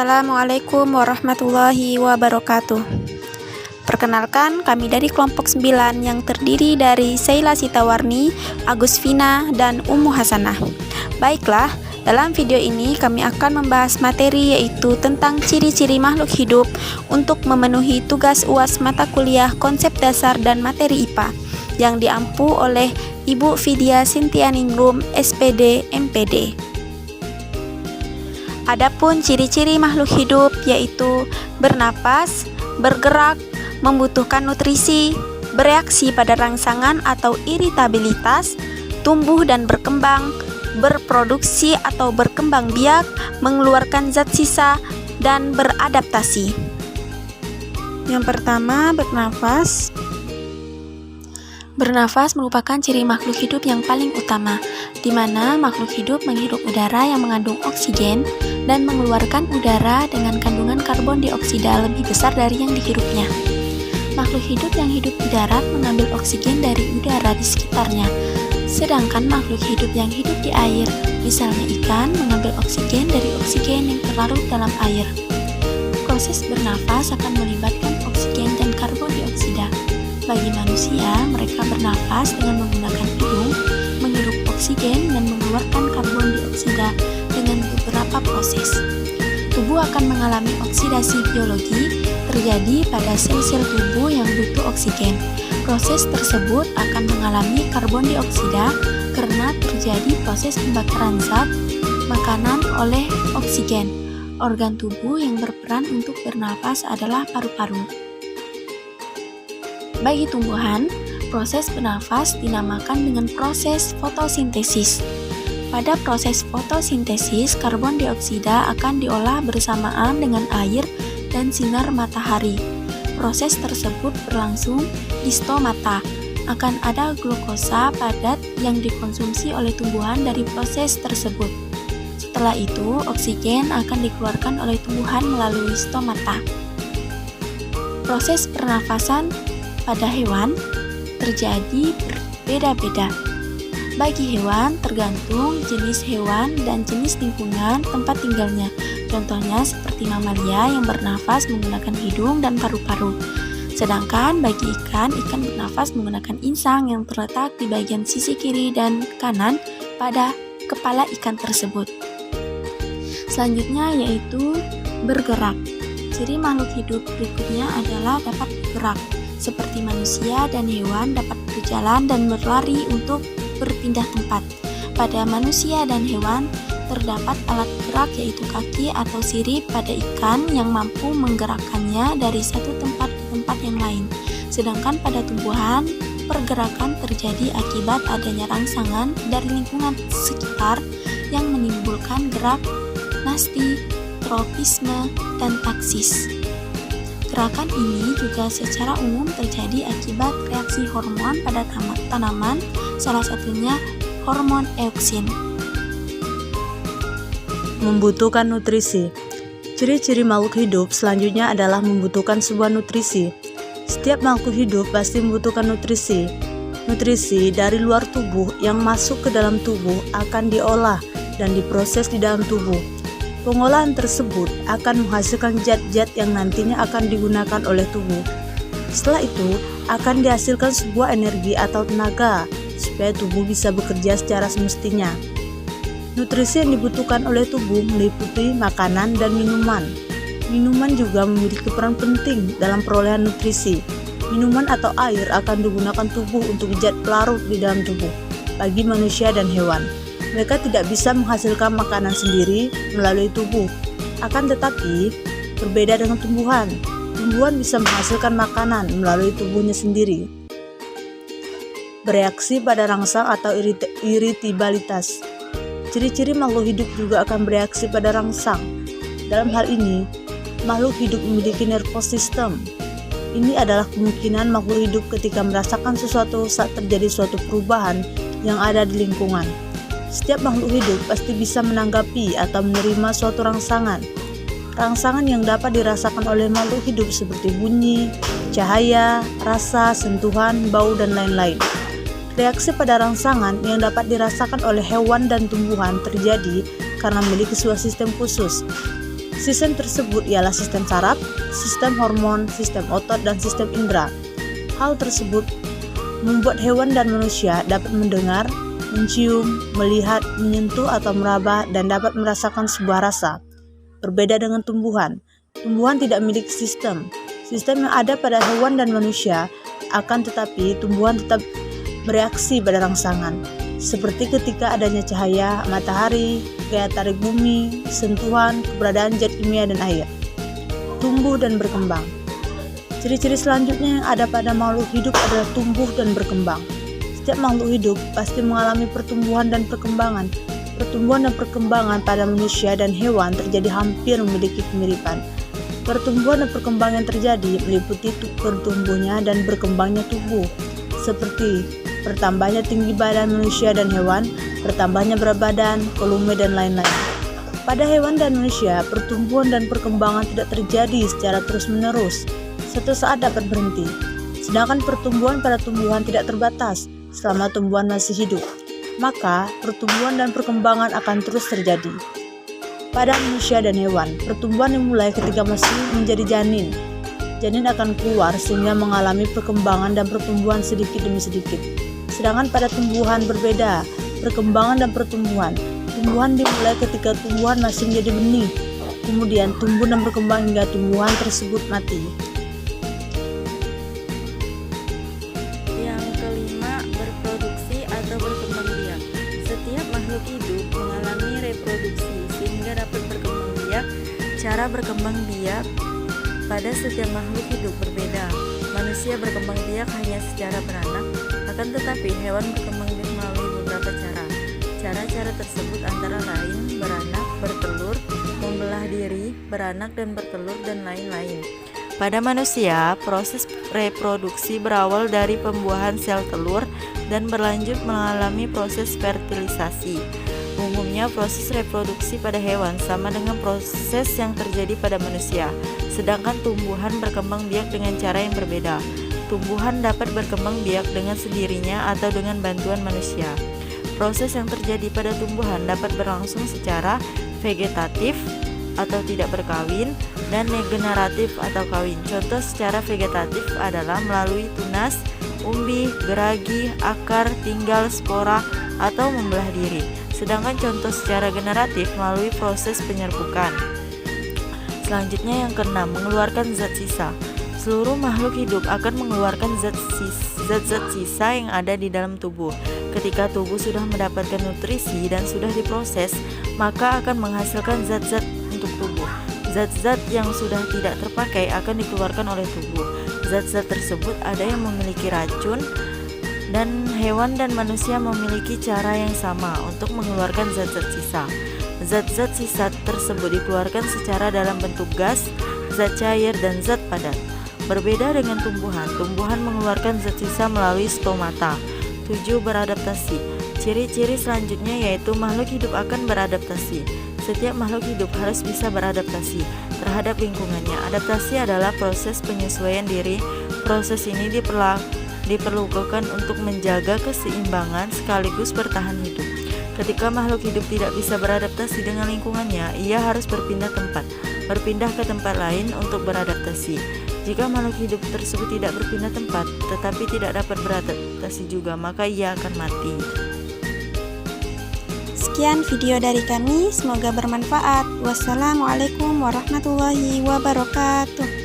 Assalamualaikum warahmatullahi wabarakatuh. Perkenalkan, kami dari kelompok 9 yang terdiri dari Sheila Sitawarni, Agus Vina, dan Ummu Hasanah. Baiklah, dalam video ini kami akan membahas materi yaitu tentang ciri-ciri makhluk hidup untuk memenuhi tugas UAS mata kuliah konsep dasar dan materi IPA yang diampu oleh Ibu Vidya Sintianingrum, SPD, MPD. Adapun ciri-ciri makhluk hidup yaitu bernapas, bergerak, membutuhkan nutrisi, bereaksi pada rangsangan atau iritabilitas, tumbuh dan berkembang, berproduksi atau berkembang biak, mengeluarkan zat sisa, dan beradaptasi. Yang pertama, bernafas. Bernafas merupakan ciri makhluk hidup yang paling utama, di mana makhluk hidup menghirup udara yang mengandung oksigen dan mengeluarkan udara dengan kandungan karbon dioksida lebih besar dari yang dihirupnya. Makhluk hidup yang hidup di darat mengambil oksigen dari udara di sekitarnya, sedangkan makhluk hidup yang hidup di air, misalnya ikan, mengambil oksigen dari oksigen yang terlarut dalam air. Proses bernafas akan melibatkan oksigen dan karbon dioksida. Bagi manusia, mereka bernafas dengan menggunakan hidung, menghirup oksigen dan mengeluarkan karbon dioksida dengan beberapa proses. Tubuh akan mengalami oksidasi biologi terjadi pada sel-sel tubuh yang butuh oksigen. Proses tersebut akan mengalami karbon dioksida karena terjadi proses pembakaran zat makanan oleh oksigen. Organ tubuh yang berperan untuk bernafas adalah paru-paru. Bagi tumbuhan, proses bernafas dinamakan dengan proses fotosintesis. Pada proses fotosintesis, karbon dioksida akan diolah bersamaan dengan air dan sinar matahari. Proses tersebut berlangsung di stomata. Akan ada glukosa padat yang dikonsumsi oleh tumbuhan dari proses tersebut. Setelah itu, oksigen akan dikeluarkan oleh tumbuhan melalui stomata. Proses pernafasan pada hewan terjadi berbeda-beda. Bagi hewan, tergantung jenis hewan dan jenis lingkungan tempat tinggalnya. Contohnya seperti mamalia yang bernafas menggunakan hidung dan paru-paru. Sedangkan bagi ikan bernafas menggunakan insang yang terletak di bagian sisi kiri dan kanan pada kepala ikan tersebut. Selanjutnya yaitu bergerak. Ciri makhluk hidup berikutnya adalah dapat bergerak. Seperti manusia dan hewan dapat berjalan dan berlari untuk berpindah tempat. Pada manusia dan hewan terdapat alat gerak yaitu kaki atau sirip pada ikan yang mampu menggerakkannya dari satu tempat ke tempat yang lain. Sedangkan pada tumbuhan, pergerakan terjadi akibat adanya rangsangan dari lingkungan sekitar yang menimbulkan gerak, nasti, tropisme, dan taksis. Gerakan ini juga secara umum terjadi akibat reaksi hormon pada tanaman, salah satunya hormon euksin. Membutuhkan nutrisi. Ciri-ciri makhluk hidup selanjutnya adalah membutuhkan sebuah nutrisi. Setiap makhluk hidup pasti membutuhkan nutrisi. Nutrisi dari luar tubuh yang masuk ke dalam tubuh akan diolah dan diproses di dalam tubuh. Pengolahan tersebut akan menghasilkan zat-zat yang nantinya akan digunakan oleh tubuh. Setelah itu, akan dihasilkan sebuah energi atau tenaga supaya tubuh bisa bekerja secara semestinya. Nutrisi yang dibutuhkan oleh tubuh meliputi makanan dan minuman. Minuman juga memiliki peran penting dalam perolehan nutrisi. Minuman atau air akan digunakan tubuh untuk zat pelarut di dalam tubuh. Bagi manusia dan hewan, mereka tidak bisa menghasilkan makanan sendiri melalui tubuh. Akan tetapi, berbeda dengan tumbuhan. Tumbuhan bisa menghasilkan makanan melalui tubuhnya sendiri. Bereaksi pada rangsang atau iritabilitas. Ciri-ciri makhluk hidup juga akan bereaksi pada rangsang. Dalam hal ini, makhluk hidup memiliki nervous system. Ini adalah kemungkinan makhluk hidup ketika merasakan sesuatu saat terjadi suatu perubahan yang ada di lingkungan. Setiap makhluk hidup pasti bisa menanggapi atau menerima suatu rangsangan. Rangsangan yang dapat dirasakan oleh makhluk hidup seperti bunyi, cahaya, rasa, sentuhan, bau, dan lain-lain. Reaksi pada rangsangan yang dapat dirasakan oleh hewan dan tumbuhan terjadi karena memiliki sebuah sistem khusus. Sistem tersebut ialah sistem saraf, sistem hormon, sistem otot, dan sistem indera. Hal tersebut membuat hewan dan manusia dapat mendengar, mencium, melihat, menyentuh atau meraba, dan dapat merasakan sebuah rasa. Berbeda dengan tumbuhan. Tumbuhan tidak memiliki sistem. Sistem yang ada pada hewan dan manusia, akan tetapi tumbuhan tetap bereaksi pada rangsangan. Seperti ketika adanya cahaya, matahari, gaya tarik bumi, sentuhan, keberadaan zat kimia dan air. Tumbuh dan berkembang. Ciri-ciri selanjutnya yang ada pada makhluk hidup adalah tumbuh dan berkembang. Setiap makhluk hidup pasti mengalami pertumbuhan dan perkembangan. Pertumbuhan dan perkembangan pada manusia dan hewan terjadi hampir memiliki kemiripan. Pertumbuhan dan perkembangan yang terjadi meliputi bertumbuhnya dan berkembangnya tubuh, seperti bertambahnya tinggi badan manusia dan hewan, bertambahnya berat badan, volume, dan lain-lain. Pada hewan dan manusia, pertumbuhan dan perkembangan tidak terjadi secara terus-menerus. Suatu saat dapat berhenti. Sedangkan pertumbuhan pada tumbuhan tidak terbatas selama tumbuhan masih hidup. Maka, pertumbuhan dan perkembangan akan terus terjadi. Pada manusia dan hewan, pertumbuhan dimulai ketika masih menjadi janin. Janin akan keluar sehingga mengalami perkembangan dan pertumbuhan sedikit demi sedikit. Sedangkan pada tumbuhan berbeda, perkembangan dan pertumbuhan. Tumbuhan dimulai ketika tumbuhan masih menjadi benih, kemudian tumbuh dan berkembang hingga tumbuhan tersebut mati. Yang kelima, berproduksi atau berkembang biak. Setiap makhluk hidup mengalami reproduksi sehingga dapat berkembang biak. Cara berkembang biak pada setiap makhluk hidup berbeda. Manusia berkembang biak hanya secara beranak, akan tetapi hewan berkembang biak melalui beberapa cara. Cara-cara tersebut antara lain beranak, bertelur, membelah diri, beranak dan bertelur, dan lain-lain. Pada manusia, proses reproduksi berawal dari pembuahan sel telur dan berlanjut mengalami proses fertilisasi. Umumnya proses reproduksi pada hewan sama dengan proses yang terjadi pada manusia, sedangkan tumbuhan berkembang biak dengan cara yang berbeda. Tumbuhan dapat berkembang biak dengan sendirinya atau dengan bantuan manusia. Proses yang terjadi pada tumbuhan dapat berlangsung secara vegetatif atau tidak berkawin dan generatif atau kawin. Contoh secara vegetatif adalah melalui tunas, umbi, geragi, akar, tinggal, spora, atau membelah diri. Sedangkan contoh secara generatif melalui proses penyerbukan. Selanjutnya yang keenam, mengeluarkan zat sisa. Seluruh makhluk hidup akan mengeluarkan zat-zat sisa yang ada di dalam tubuh. Ketika tubuh sudah mendapatkan nutrisi dan sudah diproses, maka akan menghasilkan zat-zat untuk tubuh. Zat-zat yang sudah tidak terpakai akan dikeluarkan oleh tubuh. Zat-zat tersebut ada yang memiliki racun, dan hewan dan manusia memiliki cara yang sama untuk mengeluarkan zat-zat sisa. Zat-zat sisa tersebut dikeluarkan secara dalam bentuk gas, zat cair, dan zat padat. Berbeda dengan tumbuhan, tumbuhan mengeluarkan zat sisa melalui stomata. 7. Beradaptasi. Ciri-ciri selanjutnya yaitu makhluk hidup akan beradaptasi. Setiap makhluk hidup harus bisa beradaptasi terhadap lingkungannya. Adaptasi adalah proses penyesuaian diri. Proses ini diperlukan untuk menjaga keseimbangan sekaligus bertahan hidup. Ketika makhluk hidup tidak bisa beradaptasi dengan lingkungannya, ia harus berpindah ke tempat lain untuk beradaptasi. Jika makhluk hidup tersebut tidak berpindah tempat, tetapi tidak dapat beradaptasi juga, maka ia akan mati. Sekian video dari kami, semoga bermanfaat. Wassalamualaikum warahmatullahi wabarakatuh.